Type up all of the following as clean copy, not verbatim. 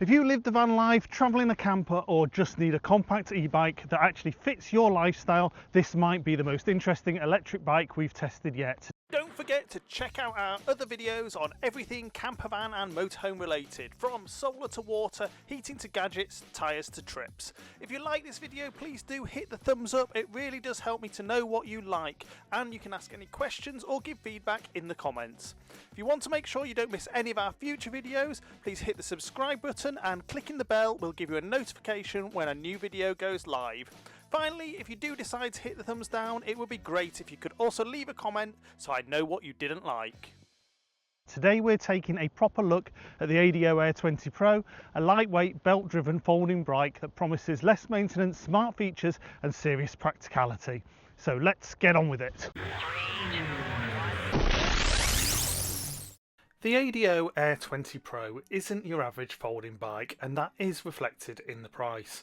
If you live the van life, travel in a camper, or just need a compact e-bike that actually fits your lifestyle, this might be the most interesting electric bike we've tested yet. Don't forget to check out our other videos on everything campervan and motorhome related, from solar to water, heating to gadgets, tyres to trips. If you like this video, please do hit the thumbs up, it really does help me to know what you like, and you can ask any questions or give feedback in the comments. If you want to make sure you don't miss any of our future videos, please hit the subscribe button and clicking the bell will give you a notification when a new video goes live. Finally, if you do decide to hit the thumbs down, it would be great if you could also leave a comment so I'd know what you didn't like. Today we're taking a proper look at the ADO Air 20 Pro, a lightweight belt-driven folding bike that promises less maintenance, smart features and serious practicality. So let's get on with it. The ADO Air 20 Pro isn't your average folding bike, and that is reflected in the price.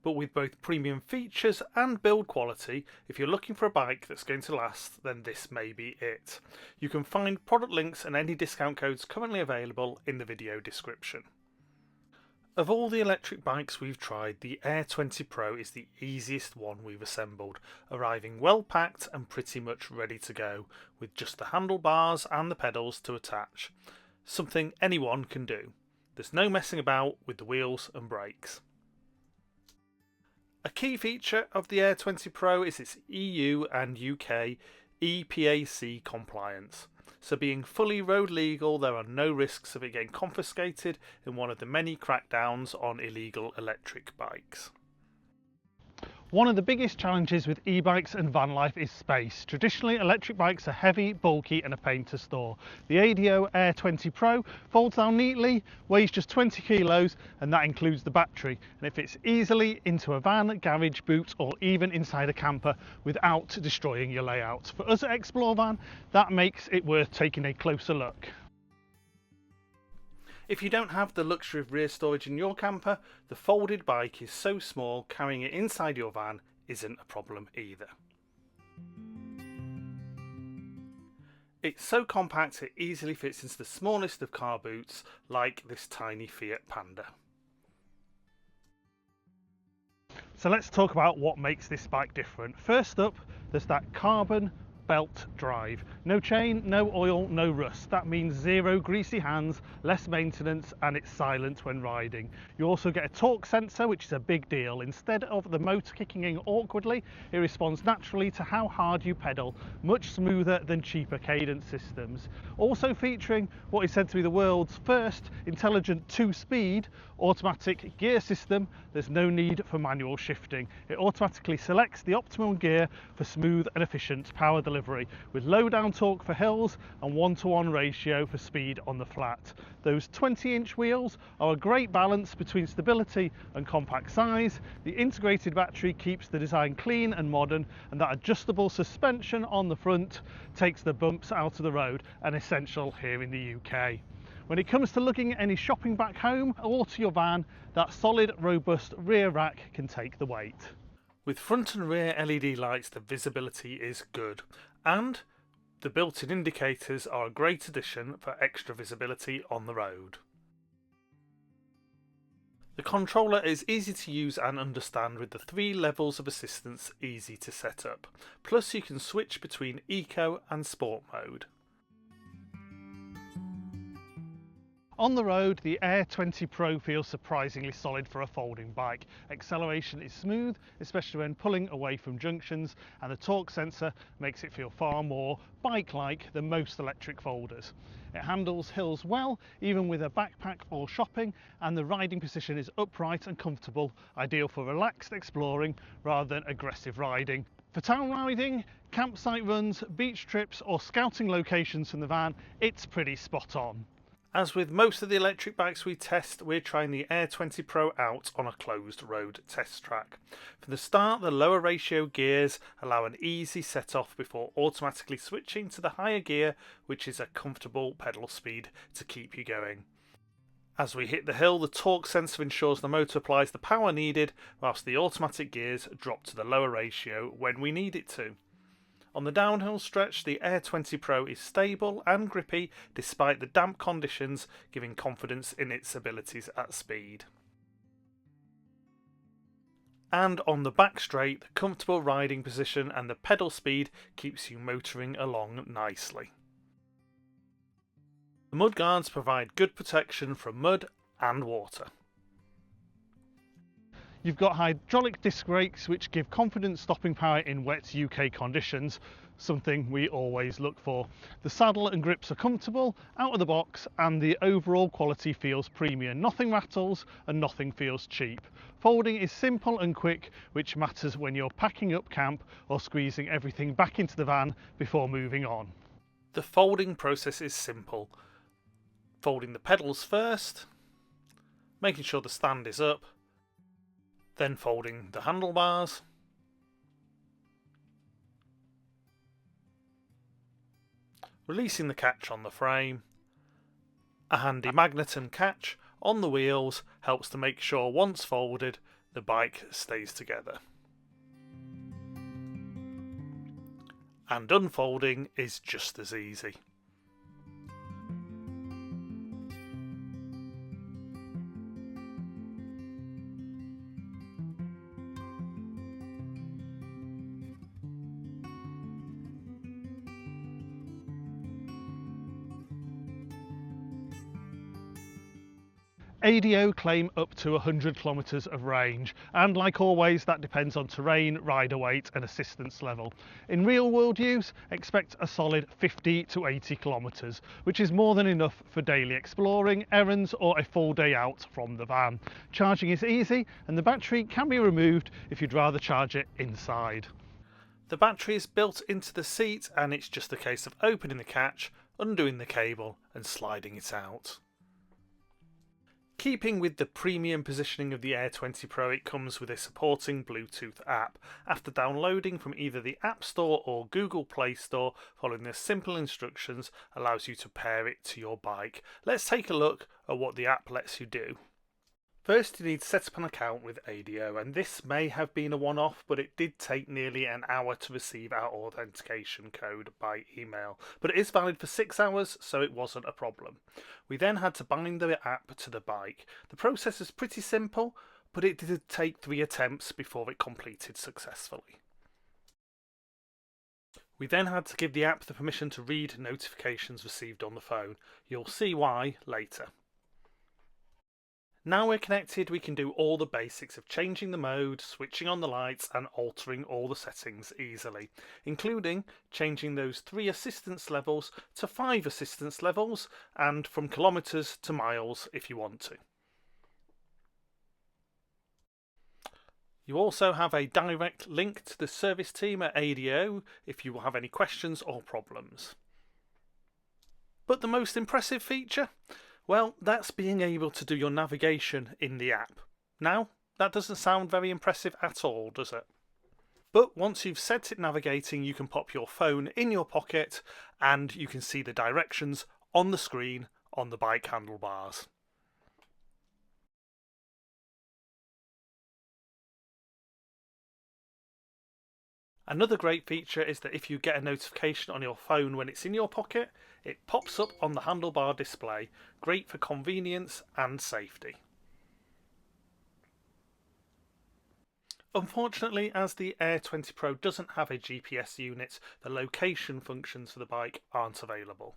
But with both premium features and build quality, if you're looking for a bike that's going to last, then this may be it. You can find product links and any discount codes currently available in the video description. Of all the electric bikes we've tried, the Air 20 Pro is the easiest one we've assembled, arriving well packed and pretty much ready to go, with just the handlebars and the pedals to attach. Something anyone can do. There's no messing about with the wheels and brakes. A key feature of the Air 20 Pro is its EU and UK EPAC compliance. So being fully road legal, there are no risks of it getting confiscated in one of the many crackdowns on illegal electric bikes. One of the biggest challenges with e-bikes and van life is space. Traditionally, electric bikes are heavy, bulky and a pain to store. The ADO Air 20 Pro folds down neatly, weighs just 20 kilos and that includes the battery, and it fits easily into a van, garage, boot or even inside a camper without destroying your layout. For us at Explore Van, that makes it worth taking a closer look. If you don't have the luxury of rear storage in your camper, the folded bike is so small carrying it inside your van isn't a problem either. It's so compact it easily fits into the smallest of car boots, like this tiny Fiat Panda. So let's talk about what makes this bike different. First up, there's that carbon belt drive. No chain, no oil, no rust. That means zero greasy hands, less maintenance, and it's silent when riding. You also get a torque sensor, which is a big deal. Instead of the motor kicking in awkwardly, it responds naturally to how hard you pedal, much smoother than cheaper cadence systems. Also featuring what is said to be the world's first intelligent 2-speed automatic gear system, there's no need for manual shifting. It automatically selects the optimal gear for smooth and efficient power delivery, with low down torque for hills and 1:1 ratio for speed on the flat. Those 20-inch wheels are a great balance between stability and compact size. The integrated battery keeps the design clean and modern, and that adjustable suspension on the front takes the bumps out of the road, an essential here in the UK. When it comes to lugging any shopping back home or to your van, that solid, robust rear rack can take the weight. With front and rear LED lights, the visibility is good, and the built-in indicators are a great addition for extra visibility on the road. The controller is easy to use and understand, with the 3 levels of assistance easy to set up. Plus you can switch between eco and sport mode. On the road, the Air 20 Pro feels surprisingly solid for a folding bike. Acceleration is smooth, especially when pulling away from junctions, and the torque sensor makes it feel far more bike-like than most electric folders. It handles hills well, even with a backpack or shopping, and the riding position is upright and comfortable, ideal for relaxed exploring rather than aggressive riding. For town riding, campsite runs, beach trips or scouting locations from the van, it's pretty spot on. As with most of the electric bikes we test, we're trying the Air 20 Pro out on a closed road test track. From the start, the lower ratio gears allow an easy set off before automatically switching to the higher gear, which is a comfortable pedal speed to keep you going. As we hit the hill, the torque sensor ensures the motor applies the power needed, whilst the automatic gears drop to the lower ratio when we need it to. On the downhill stretch, the Air 20 Pro is stable and grippy despite the damp conditions, giving confidence in its abilities at speed. And on the back straight, the comfortable riding position and the pedal speed keeps you motoring along nicely. The mudguards provide good protection from mud and water. You've got hydraulic disc brakes which give confident stopping power in wet UK conditions, something we always look for. The saddle and grips are comfortable, out of the box, and the overall quality feels premium. Nothing rattles and nothing feels cheap. Folding is simple and quick, which matters when you're packing up camp or squeezing everything back into the van before moving on. The folding process is simple. Folding the pedals first, making sure the stand is up, then folding the handlebars, releasing the catch on the frame. A handy magnet and catch on the wheels helps to make sure once folded the bike stays together. And unfolding is just as easy. ADO claim up to 100 kilometres of range, and like always that depends on terrain, rider weight and assistance level. In real world use, expect a solid 50 to 80 kilometres, which is more than enough for daily exploring, errands or a full day out from the van. Charging is easy and the battery can be removed if you'd rather charge it inside. The battery is built into the seat and it's just a case of opening the catch, undoing the cable and sliding it out. Keeping with the premium positioning of the Air 20 Pro, it comes with a supporting Bluetooth app. After downloading from either the App Store or Google Play Store, following the simple instructions allows you to pair it to your bike. Let's take a look at what the app lets you do. First, you need to set up an account with ADO, and this may have been a one-off, but it did take nearly an hour to receive our authentication code by email. But it is valid for 6 hours, so it wasn't a problem. We then had to bind the app to the bike. The process is pretty simple, but it did take 3 attempts before it completed successfully. We then had to give the app the permission to read notifications received on the phone. You'll see why later. Now we're connected, we can do all the basics of changing the mode, switching on the lights and altering all the settings easily, including changing those 3 assistance levels to 5 assistance levels and from kilometres to miles if you want to. You also have a direct link to the service team at ADO if you have any questions or problems. But the most impressive feature? Well, that's being able to do your navigation in the app. Now, that doesn't sound very impressive at all, does it? But once you've set it navigating, you can pop your phone in your pocket and you can see the directions on the screen on the bike handlebars. Another great feature is that if you get a notification on your phone when it's in your pocket, it pops up on the handlebar display, great for convenience and safety. Unfortunately, as the Air 20 Pro doesn't have a GPS unit, the location functions for the bike aren't available.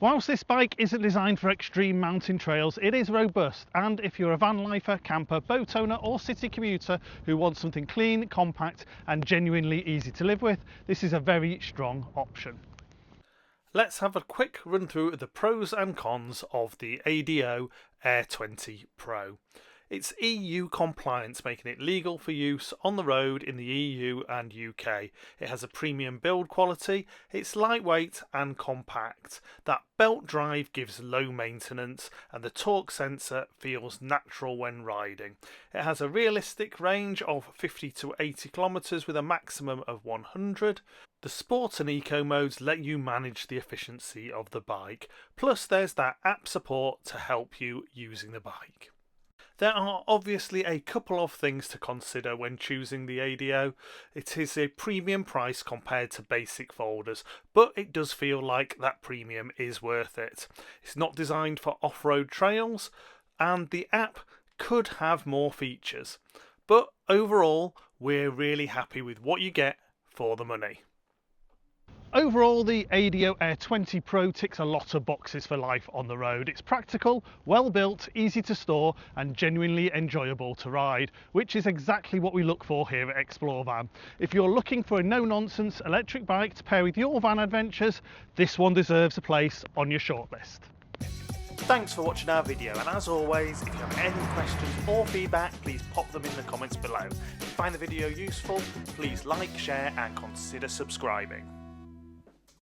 Whilst this bike isn't designed for extreme mountain trails, it is robust, and if you're a van lifer, camper, boat owner or city commuter who wants something clean, compact and genuinely easy to live with, this is a very strong option. Let's have a quick run through the pros and cons of the ADO Air 20 Pro. It's EU compliant, making it legal for use on the road in the EU and UK. It has a premium build quality, it's lightweight and compact. That belt drive gives low maintenance and the torque sensor feels natural when riding. It has a realistic range of 50 to 80 kilometres with a maximum of 100. The Sport and Eco modes let you manage the efficiency of the bike. Plus there's that app support to help you using the bike. There are obviously a couple of things to consider when choosing the ADO. It is a premium price compared to basic folders, but it does feel like that premium is worth it. It's not designed for off-road trails, and the app could have more features. But overall, we're really happy with what you get for the money. Overall, the ADO Air 20 Pro ticks a lot of boxes for life on the road. It's practical, well built, easy to store and genuinely enjoyable to ride, which is exactly what we look for here at Explore Van. If you're looking for a no-nonsense electric bike to pair with your van adventures, this one deserves a place on your shortlist. Thanks for watching our video, and as always, if you have any questions or feedback, please pop them in the comments below. If you find the video useful, please like, share and consider subscribing.